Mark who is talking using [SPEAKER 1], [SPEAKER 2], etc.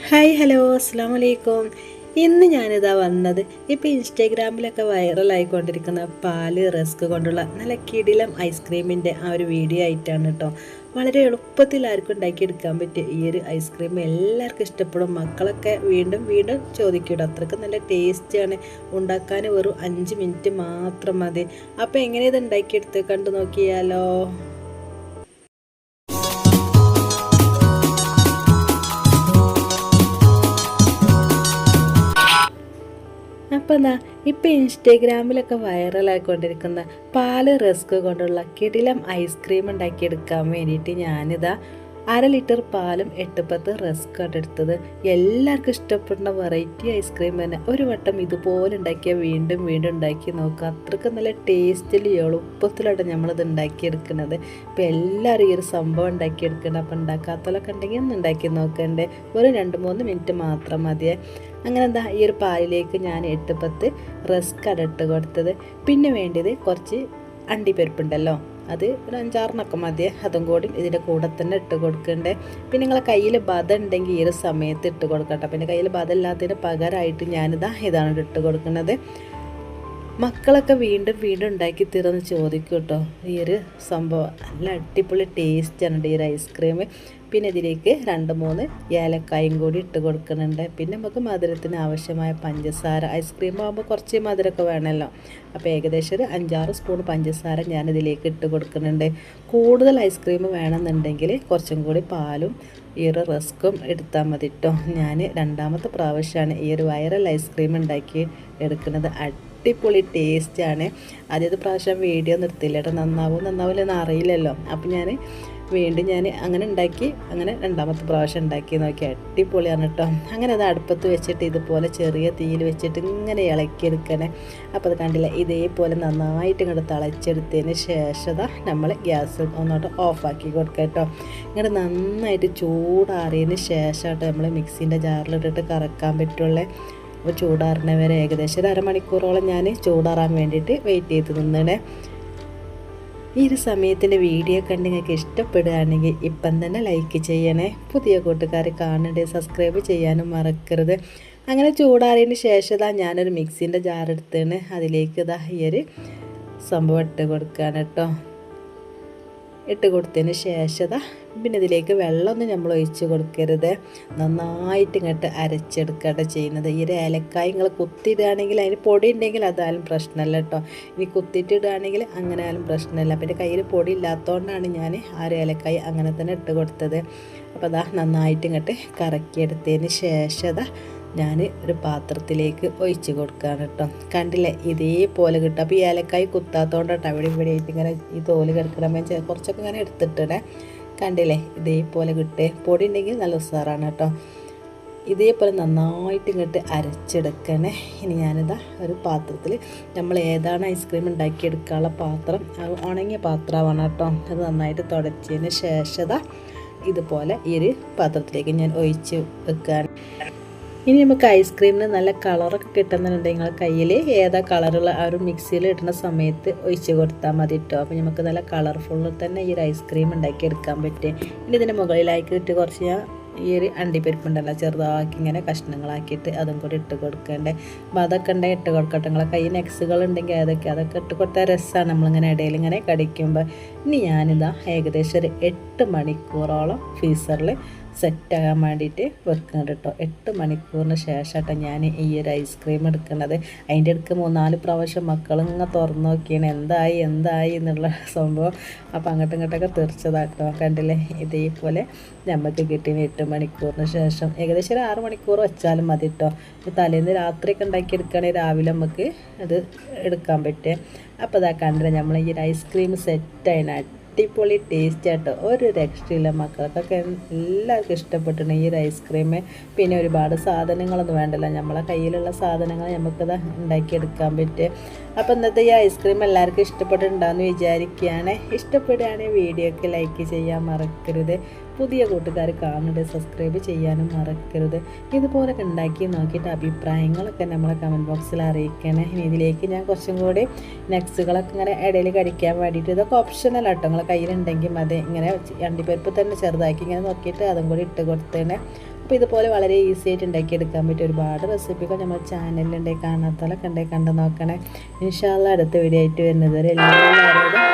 [SPEAKER 1] Hi hello അസ്സാം വലൈക്കും. ഇന്ന് ഞാനിതാ വന്നത് ഇപ്പോൾ ഇൻസ്റ്റാഗ്രാമിലൊക്കെ വൈറലായിക്കൊണ്ടിരിക്കുന്ന പാല് റസ്ക് കൊണ്ടുള്ള നല്ല കിടിലം ഐസ്ക്രീമിൻ്റെ ആ ഒരു വീഡിയോ ആയിട്ടാണ് കേട്ടോ. വളരെ എളുപ്പത്തിൽ ആർക്കും ഉണ്ടാക്കിയെടുക്കാൻ പറ്റിയ ഈ ഒരു ഐസ്ക്രീം എല്ലാവർക്കും ഇഷ്ടപ്പെടും. മക്കളൊക്കെ വീണ്ടും വീണ്ടും ചോദിക്കൂട്ടോ. അത്രയ്ക്ക് നല്ല ടേസ്റ്റാണ്. ഉണ്ടാക്കാൻ വെറും 5 മിനിറ്റ് മാത്രം മതി. അപ്പോൾ എങ്ങനെ ഇത് ഉണ്ടാക്കിയെടുത്ത് കണ്ടു നോക്കിയാലോ. അപ്പോൾ എന്താ ഇപ്പോൾ ഇൻസ്റ്റാഗ്രാമിലൊക്കെ വൈറലായിക്കൊണ്ടിരിക്കുന്ന പാല് റസ്ക് കൊണ്ടുള്ള കിടിലം ഐസ്ക്രീം ഉണ്ടാക്കിയെടുക്കാൻ വേണ്ടിയിട്ട് ഞാനിതാ 1/2 ലിറ്റർ പാലും 8-10 റസ്ക് ആണ് എടുത്തത്. എല്ലാവർക്കും ഇഷ്ടപ്പെടുന്ന വെറൈറ്റി ഐസ്ക്രീം തന്നെ. ഒരു വട്ടം ഇതുപോലെ ഉണ്ടാക്കിയാൽ വീണ്ടും വീണ്ടും ഉണ്ടാക്കി നോക്കുക. അത്രയ്ക്ക് നല്ല ടേസ്റ്റിൽ എളുപ്പത്തിലാണ് നമ്മളിത് ഉണ്ടാക്കിയെടുക്കുന്നത്. ഇപ്പോൾ എല്ലാവരും ഈ ഒരു സംഭവം ഉണ്ടാക്കിയെടുക്കണം. അപ്പോൾ ഉണ്ടാക്കാത്തവരൊക്കെ ഉണ്ടെങ്കിൽ ഒന്ന് ഉണ്ടാക്കി നോക്കണ്ടേ. ഒരു 2-3 മിനിറ്റ് മാത്രം മതിയേ. അങ്ങനെ എന്താ ഈ ഒരു പാലിലേക്ക് ഞാൻ 8-10 റസ്ക് ആണ് ഇട്ട് കൊടുത്തത്. പിന്നെ വേണ്ടത് കുറച്ച് അണ്ടിപ്പരിപ്പുണ്ടല്ലോ, അത് ഒരു 5-6 മതിയെ. അതും കൂടി ഇതിൻ്റെ കൂടെ തന്നെ ഇട്ട് കൊടുക്കണ്ടേ. പിന്നെ നിങ്ങളെ കയ്യിൽ ബദം ഉണ്ടെങ്കിൽ ഈ ഒരു സമയത്ത് ഇട്ട് കൊടുക്കട്ടെ. പിന്നെ കയ്യിൽ ബദം ഇല്ലാത്തതിന് പകരമായിട്ട് ഇതാണ് ഇട്ട് കൊടുക്കുന്നത്. മക്കളൊക്കെ വീണ്ടും വീണ്ടും ഉണ്ടാക്കി തീർന്ന് ചോദിക്കും കേട്ടോ. ഈ ഒരു സംഭവം നല്ല അടിപൊളി ടേസ്റ്റാണ് ഈ ഒരു ഐസ്ക്രീം. പിന്നെ ഇതിലേക്ക് 2-3 ഏലക്കായും കൂടി ഇട്ട് കൊടുക്കുന്നുണ്ട്. പിന്നെ നമുക്ക് മധുരത്തിന് ആവശ്യമായ പഞ്ചസാര, ഐസ്ക്രീം ആകുമ്പോൾ കുറച്ച് മധുരമൊക്കെ വേണമല്ലോ. അപ്പോൾ ഏകദേശം ഒരു 5-6 സ്പൂൺ പഞ്ചസാര ഞാനിതിലേക്ക് ഇട്ട് കൊടുക്കുന്നുണ്ട്. കൂടുതൽ ഐസ്ക്രീം വേണമെന്നുണ്ടെങ്കിൽ കുറച്ചും കൂടി പാലും ഈ ഒരു റസ്ക്കും എടുത്താൽ മതി കേട്ടോ. ഞാൻ 2ാമത്തെ പ്രാവശ്യമാണ് ഈ ഒരു വൈറൽ ഐസ്ക്രീം ഉണ്ടാക്കി എടുക്കുന്നത്. അടിപൊളി ടേസ്റ്റാണ്. ആദ്യത്തെ പ്രാവശ്യം വീഡിയോ നിർത്തില്ല കേട്ടോ. നന്നാവില്ലെന്ന് അറിയില്ലല്ലോ. അപ്പോൾ വീണ്ടും അങ്ങനെ ഉണ്ടാക്കി, അങ്ങനെ 2ാമത്തെ പ്രാവശ്യം ഉണ്ടാക്കി നോക്കി. അടിപൊളിയാണ് കേട്ടോ. അങ്ങനെ അത് അടുപ്പത്ത് വെച്ചിട്ട് ഇതുപോലെ ചെറിയ തീയിൽ വെച്ചിട്ട് ഇങ്ങനെ ഇളക്കിയെടുക്കണേ. അപ്പോൾ അത് കണ്ടില്ല, ഇതേപോലെ നന്നായിട്ട് ഇങ്ങോട്ട് തിളച്ചെടുത്തതിന് ശേഷം നമ്മൾ ഗ്യാസ് ഒന്നോട്ട് ഓഫാക്കി കൊടുക്കുക കേട്ടോ. ഇങ്ങോട്ട് നന്നായിട്ട് ചൂടാറിയതിന് ശേഷമായിട്ട് നമ്മൾ മിക്സീൻ്റെ ജാറിലിട്ടിട്ട് കറക്കാൻ പറ്റുള്ളൂ. അപ്പോൾ ചൂടാറുന്നവരെ ഏകദേശം ഒരു 1/2 മണിക്കൂറോളം ഞാൻ ചൂടാറാൻ വേണ്ടിയിട്ട് വെയിറ്റ് ചെയ്ത് നിന്നേ. ഈ ഒരു സമയത്തിൻ്റെ വീഡിയോ കണ്ട് നിങ്ങൾക്ക് ഇഷ്ടപ്പെടുകയാണെങ്കിൽ ഇപ്പം തന്നെ ലൈക്ക് ചെയ്യണേ. പുതിയ കൂട്ടുകാർ കാണണ്ടേ, സബ്സ്ക്രൈബ് ചെയ്യാനും മറക്കരുത്. അങ്ങനെ ചൂടാറിയതിന് ശേഷം ഞാനൊരു മിക്സീൻ്റെ ജാർ എടുത്താണ് അതിലേക്ക് ഈ ഒരു സംഭവം ഇട്ട് കൊടുക്കുകയാണ് കേട്ടോ. ഇട്ട് കൊടുത്തതിന് ശേഷം പിന്നെ ഇതിലേക്ക് വെള്ളമൊന്നും നമ്മൾ ഒഴിച്ച് കൊടുക്കരുത്. നന്നായിട്ട് ഇങ്ങോട്ട് അരച്ചെടുക്കുകയാണ് ചെയ്യുന്നത്. ഈ ഒരു ഏലക്കായ നിങ്ങൾ കുത്തിയിടുകയാണെങ്കിൽ അതിന് പൊടി ഉണ്ടെങ്കിൽ അതായാലും പ്രശ്നമല്ല കേട്ടോ. ഇനി കുത്തിയിട്ടിടുകയാണെങ്കിൽ അങ്ങനെ ആയാലും പ്രശ്നമല്ല. പിന്നെ കയ്യിൽ പൊടി ഇല്ലാത്തതുകൊണ്ടാണ് ഞാൻ ആ ഒരു ഏലക്കായ അങ്ങനെ തന്നെ ഇട്ട് കൊടുത്തത്. അപ്പോൾ നന്നായിട്ട് ഇങ്ങോട്ട് കറക്കിയെടുത്തതിന് ശേഷം ഞാൻ ഒരു പാത്രത്തിലേക്ക് ഒഴിച്ച് കൊടുക്കുകയാണ് കേട്ടോ. കണ്ടില്ലേ, ഇതേപോലെ കിട്ടും. അപ്പോൾ ഈ ഏലക്കായ കുത്താത്തതുകൊണ്ടാണ് അവിടെ ഇവിടെ ആയിട്ട് ഇങ്ങനെ ഈ തോല് കിടക്കണം. കുറച്ചൊക്കെ ഇങ്ങനെ എടുത്തിട്ടേ. കണ്ടില്ലേ, ഇതേപോലെ കിട്ടേ. പൊടി ഉണ്ടെങ്കിൽ നല്ല ഉസാറാണ് കേട്ടോ. ഇതേപോലെ നന്നായിട്ട് ഇങ്ങോട്ട് അരച്ചെടുക്കണേ. ഇനി ഒരു പാത്രത്തിൽ നമ്മൾ ഏതാണ് ഐസ്ക്രീം ഉണ്ടാക്കിയെടുക്കാനുള്ള പാത്രം, ഉണങ്ങിയ പാത്രമാണ് കേട്ടോ. അത് നന്നായിട്ട് തുടച്ചതിന് ശേഷം ഇതുപോലെ ഈ ഒരു പാത്രത്തിലേക്ക് ഞാൻ ഒഴിച്ച് വെക്കുകയാണ്. ഇനി നമുക്ക് ഐസ്ക്രീമിന് നല്ല കളറൊക്കെ കിട്ടുന്നുണ്ടെങ്കിൽ നിങ്ങൾ കയ്യിൽ ഏതാ കളറുള്ള ആ ഒരു മിക്സിയിൽ ഇടുന്ന സമയത്ത് ഒഴിച്ച് കൊടുത്താൽ മതി കേട്ടോ. അപ്പോൾ നമുക്ക് നല്ല കളർഫുള്ളിൽ തന്നെ ഈ ഒരു ഐസ്ക്രീം ഉണ്ടാക്കിയെടുക്കാൻ പറ്റും. ഇനി ഇതിൻ്റെ മുകളിലായിട്ട് കുറച്ച് ഈ ഒരു അണ്ടിപ്പരിപ്പുണ്ടല്ലോ, ചെറുതാക്കി ഇങ്ങനെ കഷ്ണങ്ങളാക്കിയിട്ട് അതും കൂടി ഇട്ട് കൊടുക്കണ്ടേ. അപ്പോൾ അതൊക്കെ ഉണ്ടെങ്കിൽ ഇട്ട് കൊടുക്കട്ടെ. നിങ്ങളെ കയ്യിൽ നെക്സുകൾ ഉണ്ടെങ്കിൽ അതൊക്കെ ഇട്ട് കൊടുത്താൽ രസമാണ് നമ്മളിങ്ങനെ ഇടയിൽ ഇങ്ങനെ കടിക്കുമ്പോൾ. ഇനി ഏകദേശം ഒരു 8 മണിക്കൂറോളം ഫ്രീസറിൽ സെറ്റാകാൻ വേണ്ടിയിട്ട് വെക്കുന്നുണ്ട് കേട്ടോ. 8 മണിക്കൂറിന് ശേഷമായിട്ടാണ് ഞാൻ ഈ ഒരു ഐസ്ക്രീം എടുക്കുന്നത്. അതിൻ്റെ ഇടയ്ക്ക് 3-4 പ്രാവശ്യം മക്കളിങ്ങനെ തുറന്നു നോക്കിയാണ് എന്തായി എന്നുള്ള സംഭവം. അപ്പോൾ ഇങ്ങോട്ടൊക്കെ തെറിച്ചതാട്ടോ. കണ്ടില്ലേ, ഇതേപോലെ നമുക്ക് കിട്ടിയ 8 മണിക്കൂറിന് ശേഷം ഏകദേശം ഒരു 6 മണിക്കൂർ വെച്ചാലും മതി കേട്ടോ. തലേന്ന് രാത്രിയൊക്കെ ഉണ്ടാക്കിയെടുക്കുകയാണെങ്കിൽ രാവിലെ നമുക്ക് അത് എടുക്കാൻ പറ്റും. അപ്പോൾ കണ്ടില്ല, നമ്മൾ ഈ ഒരു ഐസ്ക്രീം സെറ്റായിന്. അടിപൊളി ടേസ്റ്റ് ആട്ടോ, ഒരു രക്ഷയില്ല. മക്കൾക്കൊക്കെ എല്ലാവർക്കും ഇഷ്ടപ്പെട്ടിട്ടുണ്ട് ഈ ഒരു ഐസ്ക്രീം. പിന്നെ ഒരുപാട് സാധനങ്ങളൊന്നും വേണ്ടല്ലോ, നമ്മളെ കയ്യിലുള്ള സാധനങ്ങൾ നമുക്കത് ഉണ്ടാക്കിയെടുക്കാൻ പറ്റും. അപ്പോൾ ഇന്നത്തെ ഈ ഐസ്ക്രീം എല്ലാവർക്കും ഇഷ്ടപ്പെട്ടിട്ടുണ്ടാകുമെന്ന് വിചാരിക്കുകയാണ്. ഇഷ്ടപ്പെടുകയാണെങ്കിൽ വീഡിയോക്ക് ലൈക്ക് ചെയ്യാൻ മറക്കരുത്. പുതിയ കൂട്ടുകാർ കാണുന്നത് സബ്സ്ക്രൈബ് ചെയ്യാനും മറക്കരുത്. ഇതുപോലൊക്കെ ഉണ്ടാക്കി നോക്കിയിട്ട് അഭിപ്രായങ്ങളൊക്കെ നമ്മളെ കമൻറ്റ് ബോക്സിൽ അറിയിക്കണേ. ഇനി ഇതിലേക്ക് ഞാൻ കുറച്ചും കൂടി നട്ട്സുകളൊക്കെ ഇങ്ങനെ ഇടയിൽ കടിക്കാൻ വേണ്ടിയിട്ട്, ഇതൊക്കെ ഓപ്ഷണൽ ആട്ടോ, നിങ്ങളെ കയ്യിലുണ്ടെങ്കിൽ മതി. ഇങ്ങനെ അണ്ടിപ്പരിപ്പ് തന്നെ ചെറുതാക്കി ഇങ്ങനെ നോക്കിയിട്ട് അതും കൂടി ഇട്ട് കൊടുത്തേനെ. അപ്പോൾ ഇതുപോലെ വളരെ ഈസി ആയിട്ട് ഉണ്ടാക്കിയെടുക്കാൻ പറ്റിയ ഒരുപാട് റെസിപ്പികൾ നമ്മുടെ ചാനലിലുണ്ടെങ്കിൽ കാണാത്തവരൊക്കെ ഉണ്ടെങ്കിൽ കണ്ടു നോക്കണേ. ഇൻഷാ അല്ലാഹ് അടുത്ത വീഡിയോ ആയിട്ട് വരുന്നത് വരെ എല്ലാവരോടും